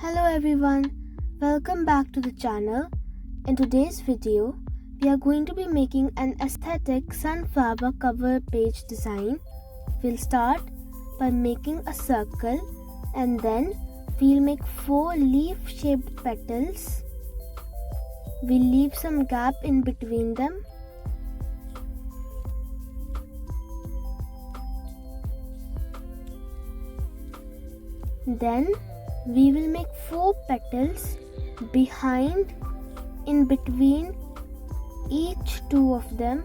Hello everyone, welcome back to the channel. In today's video, we are going to be making an aesthetic sunflower cover page design. We'll start by making a circle and then we'll make 4 leaf-shaped petals. We'll leave some gap in between them. Then we will make 4 petals behind, in between each 2 of them.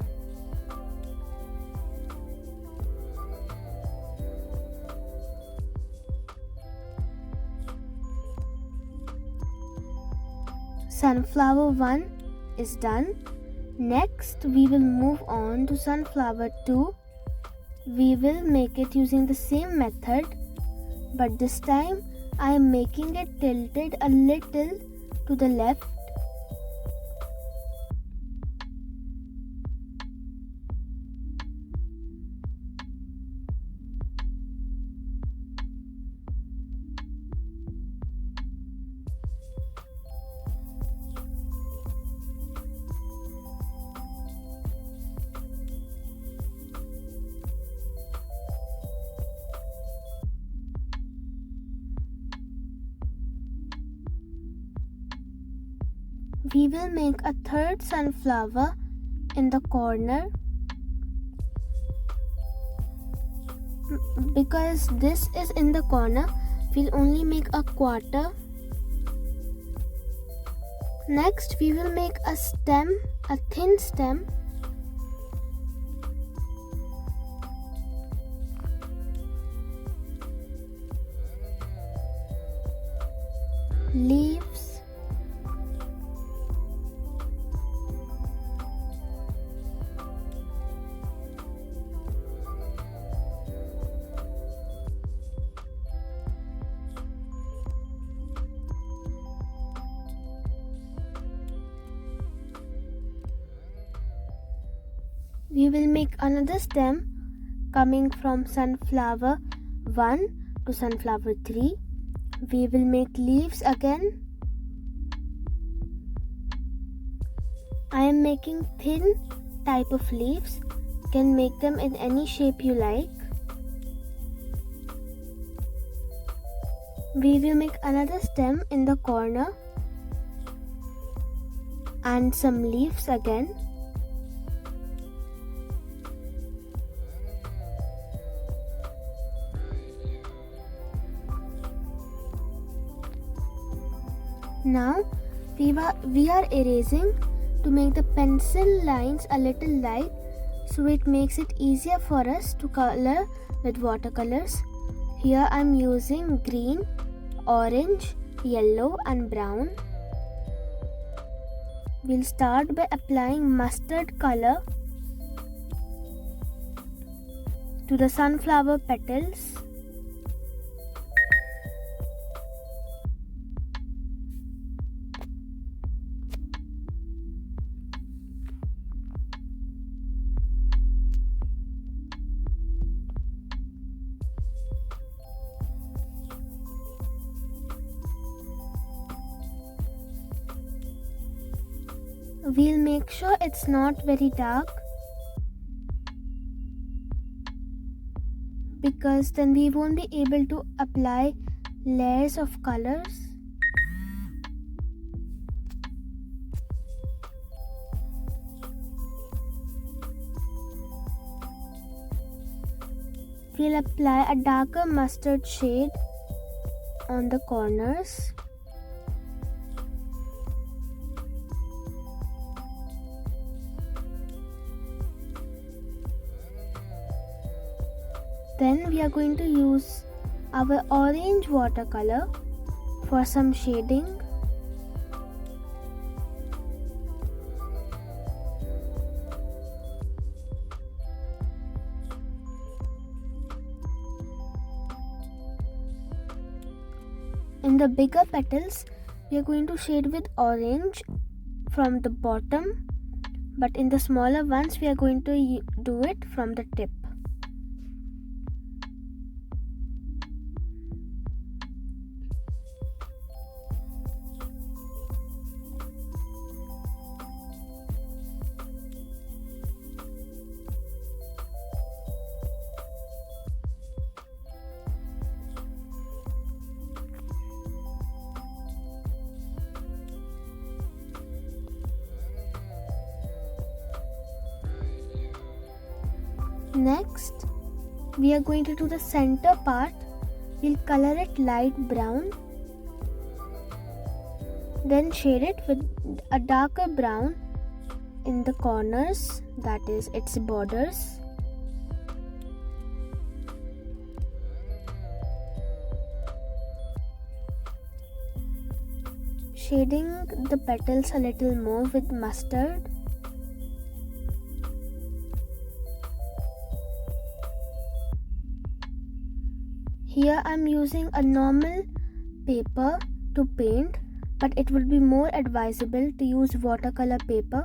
Sunflower 1 is done. Next we will move on to sunflower 2. We will make it using the same method, but this time I am making it tilted a little to the left. We will make a third sunflower in the corner. Because this is in the corner, we'll only make a quarter. Next, we will make a stem, a thin stem. Leaves. We will make another stem coming from sunflower 1 to sunflower 3. We will make leaves again. I am making thin type of leaves. You can make them in any shape you like. We will make another stem in the corner and some leaves again. Now we are erasing to make the pencil lines a little light, so it makes it easier for us to color with watercolors. Here I am using green, orange, yellow and brown. We'll start by applying mustard color to the sunflower petals. We'll make sure it's not very dark, because then we won't be able to apply layers of colors. We'll apply a darker mustard shade on the corners. Then we are going to use our orange watercolor for some shading. In the bigger petals, we are going to shade with orange from the bottom, but in the smaller ones, we are going to do it from the tip. Next, we are going to do the center part. We'll color it light brown, then shade it with a darker brown in the corners, that is its borders. Shading the petals a little more with mustard. Here I am using a normal paper to paint, but it would be more advisable to use watercolor paper.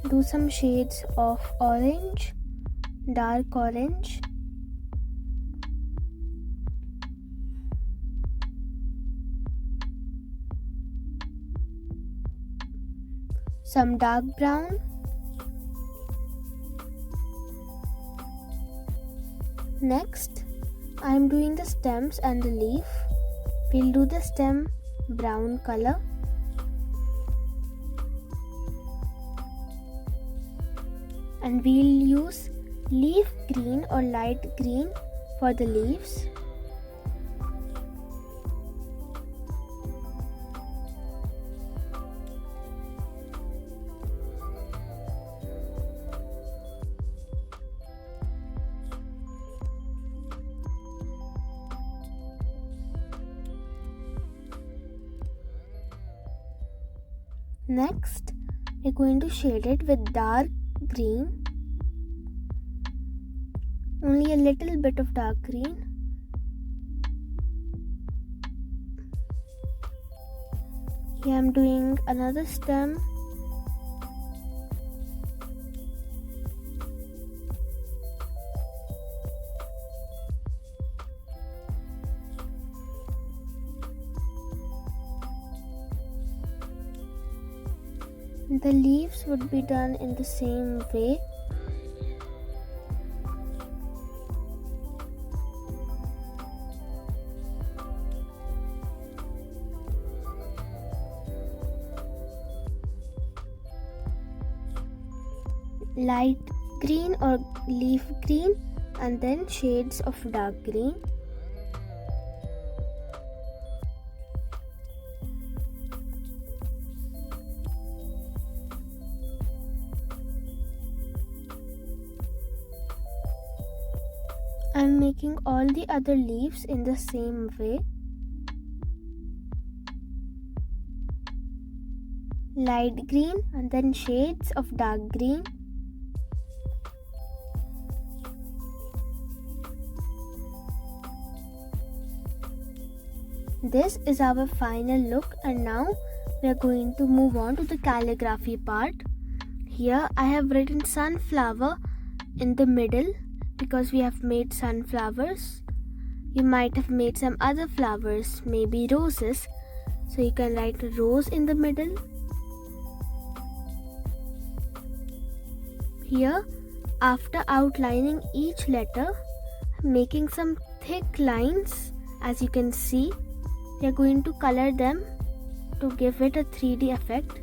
Do some shades of orange, dark orange. Some dark brown. Next, I am doing the stems and the leaf. We'll do the stem brown color. And we'll use leaf green or light green for the leaves. Next, we're going to shade it with dark green, only a little bit of dark green. Here I'm doing another stem. The leaves would be done in the same way. Light green or leaf green and then shades of dark green. I'm making all the other leaves in the same way. Light green and then shades of dark green. This is our final look, and now we are going to move on to the calligraphy part. Here I have written sunflower in the middle because we have made sunflowers. You might have made some other flowers, maybe roses, so you can write a rose in the middle. Here, after outlining each letter, I'm making some thick lines. As you can see, we are going to color them to give it a 3D effect.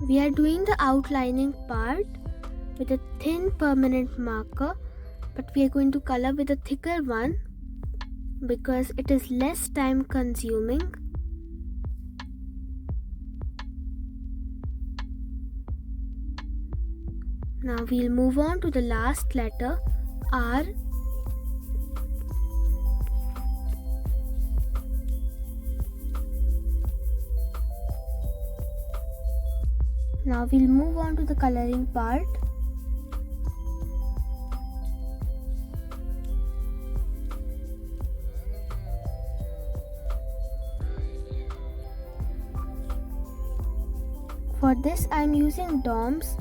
We are doing the outlining part with a thin permanent marker, but we are going to color with a thicker one because it is less time consuming. Now we'll move on to the last letter, R. Now we'll move on to the coloring part. For this I am using Dom's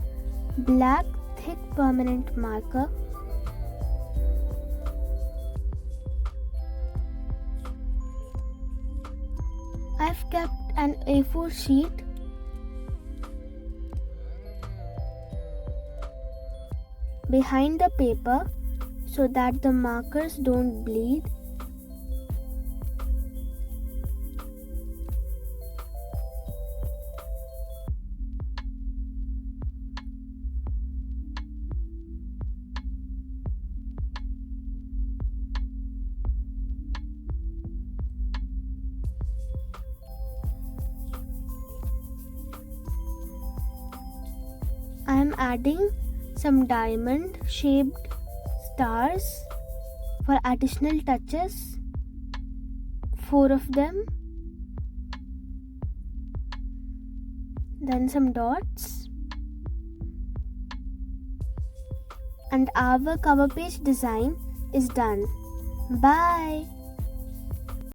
black thick permanent marker. I've kept an A4 sheet behind the paper so that the markers don't bleed. I am adding some diamond shaped stars for additional touches, 4 of them, then some dots, and our cover page design is done. Bye.